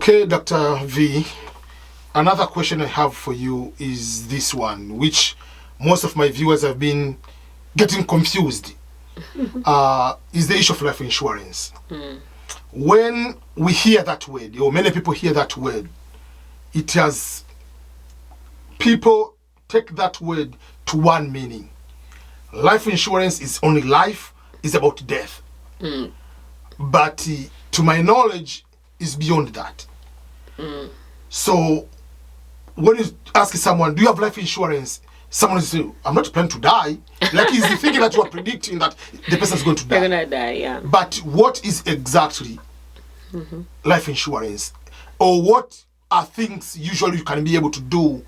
Okay, Dr. V, another question I have for you is this one, which most of my viewers have been getting confused. Is the issue of life insurance. When we hear that word, or many people hear that word, it has, people take that word to one meaning. Life insurance is only life, is about death. But to my knowledge, is beyond that. So when you ask someone, do you have life insurance? Someone will say, I'm not planning to die. Like he's thinking that you are predicting that the person's going to die. They're gonna die, yeah. But what is exactly life insurance? Or what are things usually you can be able to do?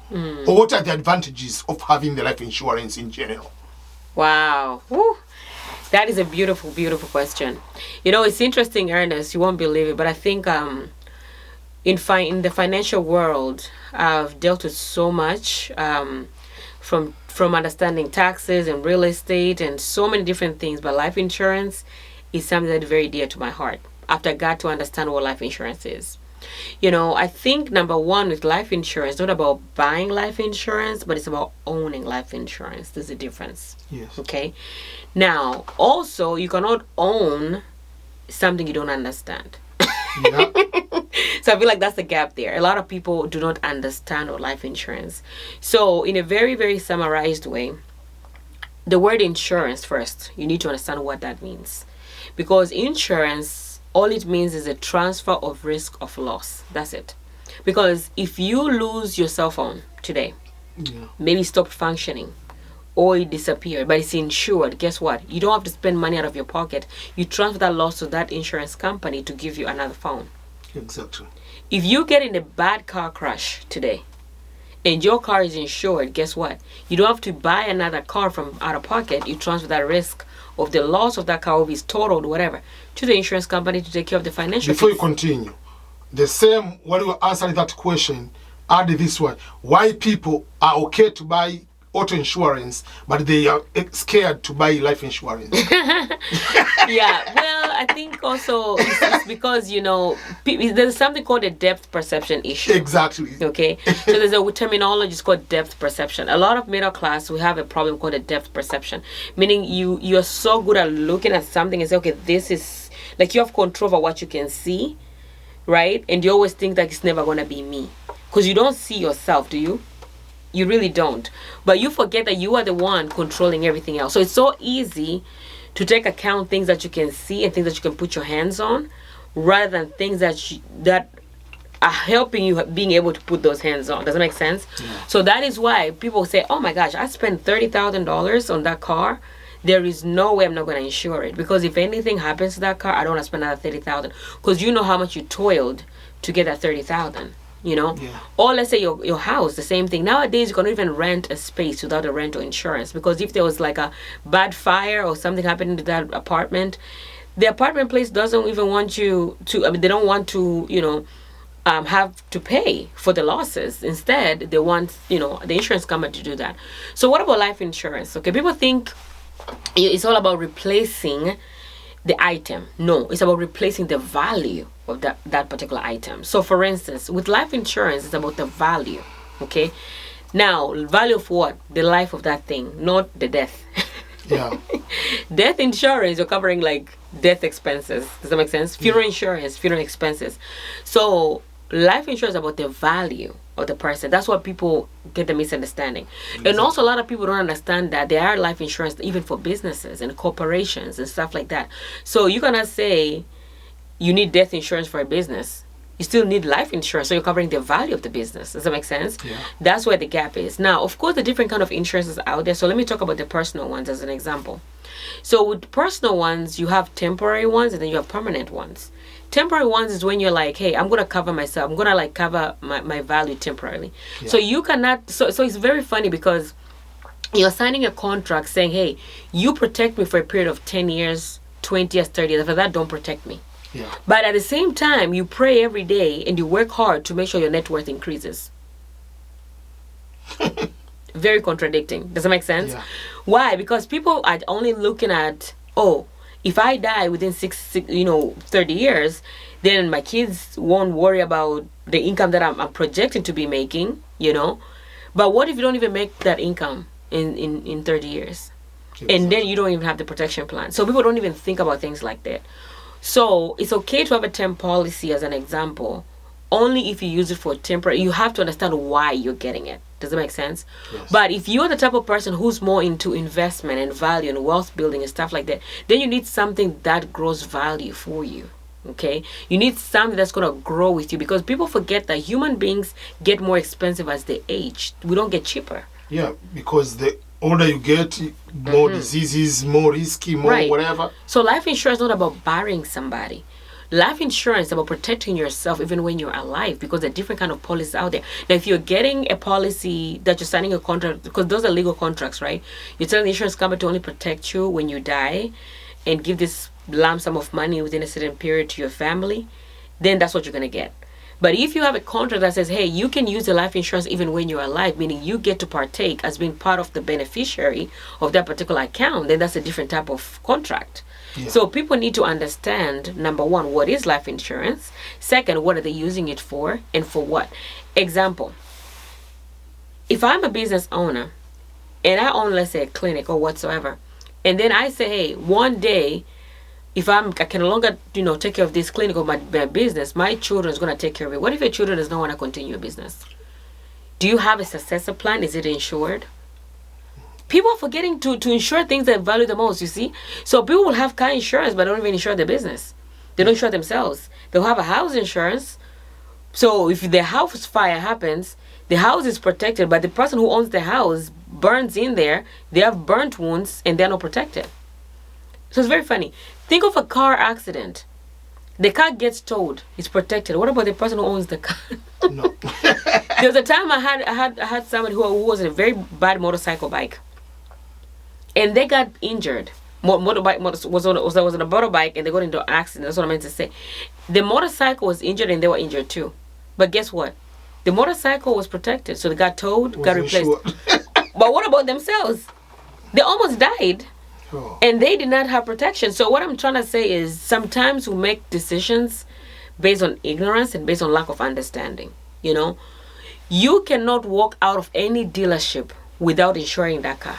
Or what are the advantages of having the life insurance in general? Wow. Woo. That is a beautiful, beautiful question. You know, it's interesting, Ernest. You won't believe it, but I think in the financial world, I've dealt with so much from understanding taxes and real estate and so many different things. But life insurance is something that's very dear to my heart after I got to understand what life insurance is. You know, I think number one with life insurance, it's not about buying life insurance, but it's about owning life insurance. There's a difference. Yes. Okay. Now, also, you cannot own something you don't understand. Yeah. So I feel like that's the gap there. A lot of people do not understand what life insurance. So in a very, very summarized way, the word insurance first, you need to understand what that means. Because insurance, all it means is a transfer of risk of loss. That's it. Because if you lose your cell phone today, maybe stop functioning, or it disappeared, but it's insured, guess what? You don't have to spend money out of your pocket. You transfer that loss to that insurance company to give you another phone. Exactly. If you get in a bad car crash today and your car is insured, guess what? You don't have to buy another car from out of pocket. You transfer that risk of the loss of that car, if it's totaled, whatever, to the insurance company to take care of the financial Before piece. you continue, the same, when you answer that question, add this one. Why people are okay to buy auto insurance, but they are scared to buy life insurance? Yeah, well, I think also it's because, you know, there's something called a depth perception issue. Exactly. Okay, so there's a terminology, it's called depth perception. A lot of middle class, we have a problem called a depth perception, meaning you're so good at looking at something and say, okay, this is, like, you have control over what you can see, right? And you always think that it's never going to be me, because you don't see yourself, do you? You really don't. But you forget that you are the one controlling everything else. So it's so easy to take account things that you can see and things that you can put your hands on, rather than things that are helping you being able to put those hands on. Does that make sense? Yeah. So that is why people say, oh my gosh, I spent $30,000 on that car. There is no way I'm not going to insure it, because if anything happens to that car, I don't want to spend another $30,000, because you know how much you toiled to get that $30,000. You know, or let's say your house, the same thing. Nowadays, you can't even rent a space without a rental insurance, because if there was like a bad fire or something happening to that apartment, the apartment place doesn't even want you to, I mean, they don't want to, you know, have to pay for the losses. Instead, they want, you know, the insurance company to do that. So what about life insurance? Okay, people think it's all about replacing the item. No, it's about replacing the value of that particular item. So for instance, with life insurance, it's about the value. Okay, now value of what? The life of that thing, not the death. Yeah. Death insurance, you're covering like death expenses. Does that make sense? Funeral insurance, funeral expenses. So life insurance is about the value of the person. That's what people get the misunderstanding. Exactly. And also a lot of people don't understand that there are life insurance even for businesses and corporations and stuff like that. So you cannot say you need death insurance for a business. You still need life insurance, so you're covering the value of the business. Does that make sense? Yeah. That's where the gap is. Now, of course, the different kind of insurances out there. So let me talk about the personal ones as an example. So with personal ones, you have temporary ones and then you have permanent ones. Temporary ones is when you're like, hey, I'm going to cover myself. I'm going to like cover my value temporarily. Yeah. So you cannot, so it's very funny because you're signing a contract saying, hey, you protect me for a period of 10 years, 20 years, 30 years. After that, don't protect me. Yeah. But at the same time, you pray every day and you work hard to make sure your net worth increases. Very contradicting. Does that make sense? Yeah. Why? Because people are only looking at, oh, if I die within 30 years, then my kids won't worry about the income that I'm projecting to be making, But what if you don't even make that income in 30 years? Exactly. And then you don't even have the protection plan. So people don't even think about things like that. So it's okay to have a term policy as an example, only if you use it for temporary. You have to understand why you're getting it. Does it make sense? Yes. But if you're the type of person who's more into investment and value and wealth building and stuff like that, then you need something that grows value for you. Okay, you need something that's going to grow with you, because people forget that human beings get more expensive as they age. We don't get cheaper. Yeah, because the older you get, more diseases, more risky, more whatever. So life insurance is not about burying somebody. Life insurance is about protecting yourself even when you're alive, because there are different kind of policies out there. Now, if you're getting a policy that you're signing a contract, because those are legal contracts, right? You're telling the insurance company to only protect you when you die and give this lump sum of money within a certain period to your family, then that's what you're going to get. But if you have a contract that says, hey, you can use the life insurance even when you're alive, meaning you get to partake as being part of the beneficiary of that particular account, then that's a different type of contract. Yeah. So people need to understand, number one, what is life insurance? Second, what are they using it for, and for what? Example, if I'm a business owner and I own, let's say, a clinic or whatsoever, and then I say, hey, one day, if I can no longer, take care of this clinic or my business, my children is going to take care of it. What if your children does not want to continue your business? Do you have a successor plan? Is it insured? People are forgetting to insure things that value the most, you see. So people will have car insurance, but don't even insure their business. They don't insure themselves. They'll have a house insurance. So if the house fire happens, the house is protected, but the person who owns the house burns in there, they have burnt wounds, and they're not protected. So it's very funny. Think of a car accident. The car gets towed. It's protected. What about the person who owns the car? No. There was a time I had someone who was in a very bad motorcycle bike, and they got injured. Motorbike was on a motorbike, and they got into an accident. That's what I meant to say. The motorcycle was injured, and they were injured too. But guess what? The motorcycle was protected, so they got towed, got replaced. But what about themselves? They almost died. Oh. And they did not have protection. So what I'm trying to say is, sometimes we make decisions based on ignorance and based on lack of understanding. You cannot walk out of any dealership without insuring that car.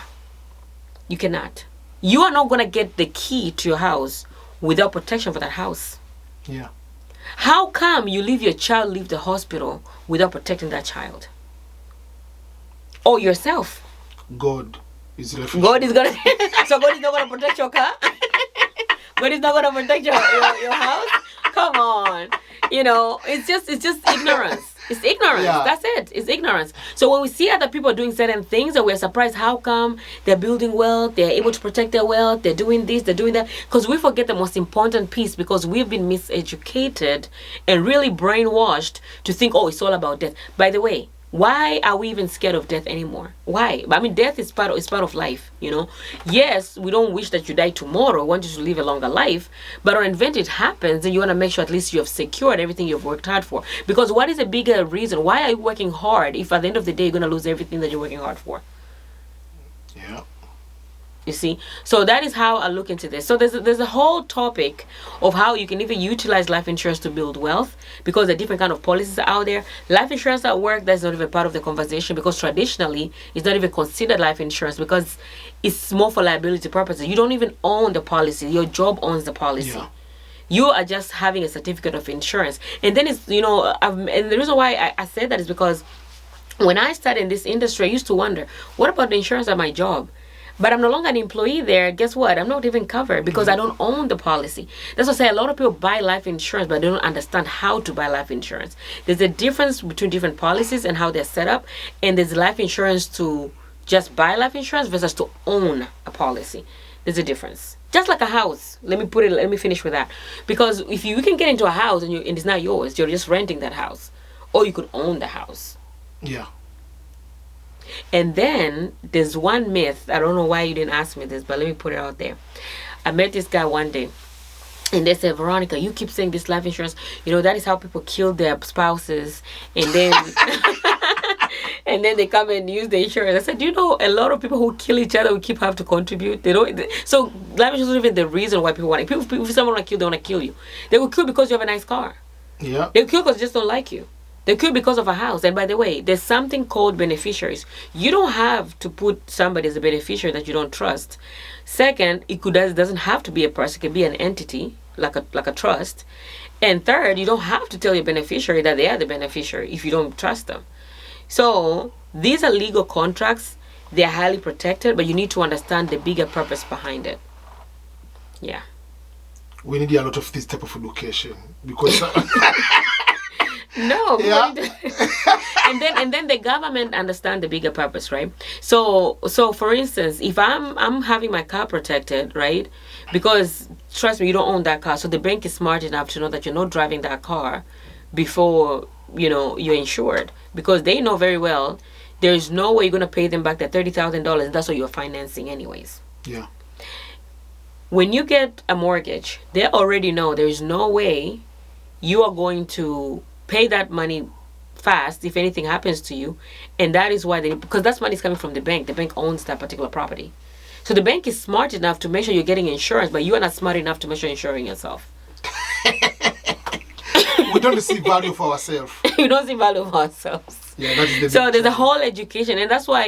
You cannot. You are not going to get the key to your house without protection for that house. Yeah. How come you leave your child leave the hospital without protecting that child? Or yourself? God is gonna so God is not gonna protect your car? God is not gonna protect your house? Come on. It's just ignorance. It's ignorance. Yeah. That's it. It's ignorance. So when we see other people doing certain things and we're surprised how come they're building wealth, they're able to protect their wealth, they're doing this, they're doing that, because we forget the most important piece, because we've been miseducated and really brainwashed to think, oh, it's all about death. By the way, why are we even scared of death anymore? Why? I mean, death is part of life, Yes, we don't wish that you die tomorrow. We want you to live a longer life. But on event it happens, then you want to make sure at least you have secured everything you've worked hard for. Because what is a bigger reason? Why are you working hard if at the end of the day you're going to lose everything that you're working hard for? Yeah. You see, so that is how I look into this. So there's a whole topic of how you can even utilize life insurance to build wealth, because there are different kind of policies out there. Life insurance at work, that's not even part of the conversation, because traditionally it's not even considered life insurance, because it's more for liability purposes. You don't even own the policy. Your job owns the policy. Yeah. You are just having a certificate of insurance. And then it's, and the reason why I said that is because when I started in this industry, I used to wonder, what about the insurance at my job? But I'm no longer an employee there. Guess what? I'm not even covered because I don't own the policy. That's why I say a lot of people buy life insurance, but they don't understand how to buy life insurance. There's a difference between different policies and how they're set up. And there's life insurance to just buy life insurance versus to own a policy. There's a difference. Just like a house. Let me finish with that. Because if you can get into a house and it's not yours, you're just renting that house. Or you could own the house. Yeah. And then there's one myth. I don't know why you didn't ask me this, but let me put it out there. I met this guy one day, and they said, Veronica, you keep saying this life insurance, that is how people kill their spouses, and then and then they come and use the insurance. I said, do you know a lot of people who kill each other will have to contribute? They don't. So life insurance is not even the reason why people want it. People if someone want to kill, they want to kill you. They will kill because you have a nice car. Yeah. They will kill because they just don't like you. They kill because of a house. And by the way, there's something called beneficiaries. You don't have to put somebody as a beneficiary that you don't trust. Second, it doesn't have to be a person. It can be an entity like a trust. And third, you don't have to tell your beneficiary that they are the beneficiary if you don't trust them. So these are legal contracts. They're highly protected, but you need to understand the bigger purpose behind it. Yeah. We need a lot of this type of education because no. Yeah. and then the government understand the bigger purpose, right? So for instance, if I'm having my car protected, right? Because trust me, you don't own that car, so the bank is smart enough to know that you're not driving that car before you're insured, because they know very well there's no way you're gonna pay them back that $30,000. That's what you're financing anyways. Yeah. When you get a mortgage, they already know there's no way you are going to pay that money fast if anything happens to you. And that is why because that money is coming from the bank. The bank owns that particular property. So the bank is smart enough to make sure you're getting insurance, but you are not smart enough to make sure you're insuring yourself. We don't see value for ourselves. We don't see value for ourselves. Yeah, that's the so there's a whole education, and that's why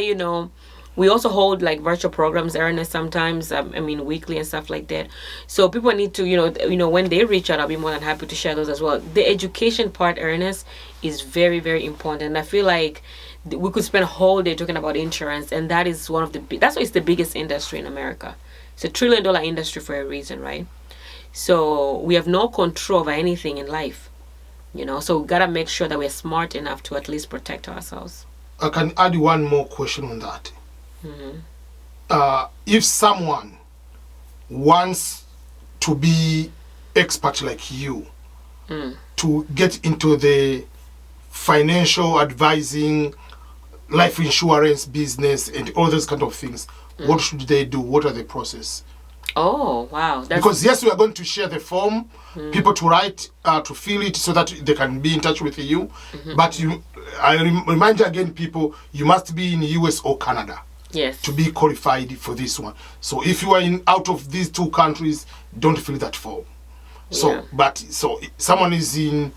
we also hold like virtual programs, Ernest, sometimes, weekly and stuff like that. So people need to, when they reach out, I'll be more than happy to share those as well. The education part, Ernest, is very, very important. And I feel like we could spend a whole day talking about insurance, and that is that's why it's the biggest industry in America. It's $1 trillion industry for a reason, right? So we have no control over anything in life, so we gotta make sure that we're smart enough to at least protect ourselves. I can add one more question on that. Mm-hmm. If someone wants to be expert like you, to get into the financial advising, life insurance business, and all those kind of things, what should they do? What are the process? Oh, wow. Because yes, we are going to share the form, people to write, to fill it so that they can be in touch with you. But I remind you again, people, you must be in the US or Canada. Yes. To be qualified for this one. So if you are out of these two countries, don't fill that form. So someone is in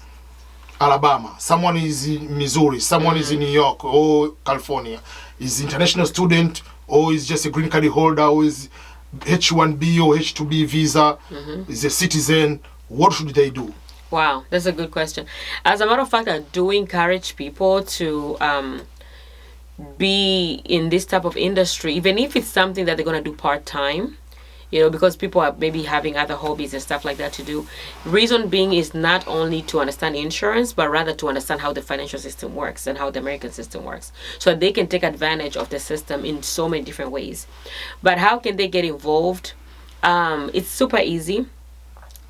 Alabama, someone is in Missouri, someone is in New York or California, is international student, or is just a green card holder, or is H1B or H2B visa, is a citizen. What should they do? Wow, that's a good question. As a matter of fact, I do encourage people to be in this type of industry, even if it's something that they're going to do part-time, because people are maybe having other hobbies and stuff like that to do. Reason being is not only to understand insurance, but rather to understand how the financial system works and how the American system works, so that they can take advantage of the system in so many different ways. But how can they get involved? It's super easy.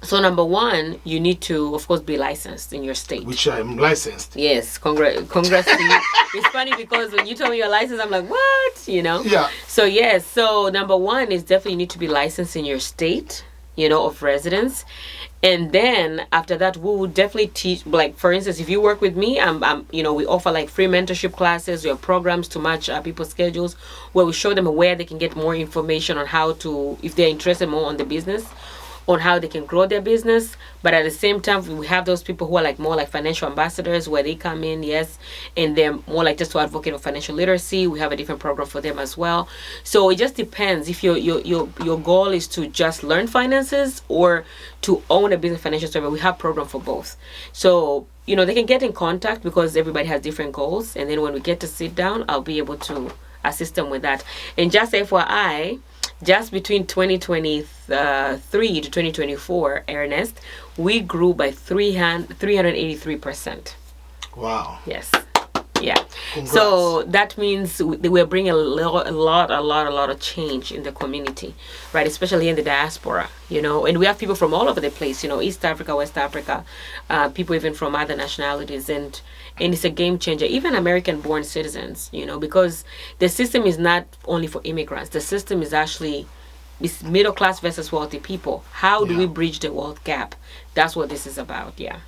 So number one, you need to, of course, be licensed in your state. Which I'm licensed. Yes, congrats to you. It's funny because when you tell me you're licensed, I'm like, what? Yeah. So yes, so number one is definitely you need to be licensed in your state, of residence. And then after that, we will definitely teach, like, for instance, if you work with me, we offer like free mentorship classes. We have programs to match people's schedules where we show them where they can get more information on how to, if they're interested more on the business, on how they can grow their business. But at the same time, we have those people who are like more like financial ambassadors, where they come in, yes, and they're more like just to advocate for financial literacy. We have a different program for them as well. So it just depends if your goal is to just learn finances or to own a business financial service. We have program for both. So they can get in contact because everybody has different goals, and then when we get to sit down, I'll be able to assist them with that. And just FYI, just between 2023 to 2024, Ernest, we grew by 383%. Wow. Yes. Yeah. Congrats. So that means we're bringing a lot of change in the community, right? Especially in the diaspora, and we have people from all over the place, East Africa, West Africa, people even from other nationalities, and it's a game changer. Even American-born citizens, because the system is not only for immigrants. The system is actually it's middle class versus wealthy people. How do we bridge the wealth gap? That's what this is about. Yeah.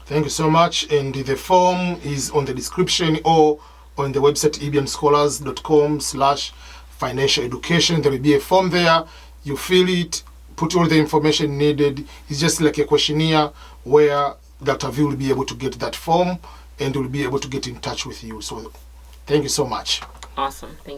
Thank you so much. And the form is on the description or on the website ebmscholars.com/financial education. There will be a form there. You fill it, put all the information needed. It's just like a questionnaire where Dr. V will be able to get that form and will be able to get in touch with you. So thank you so much. Awesome. Thank you.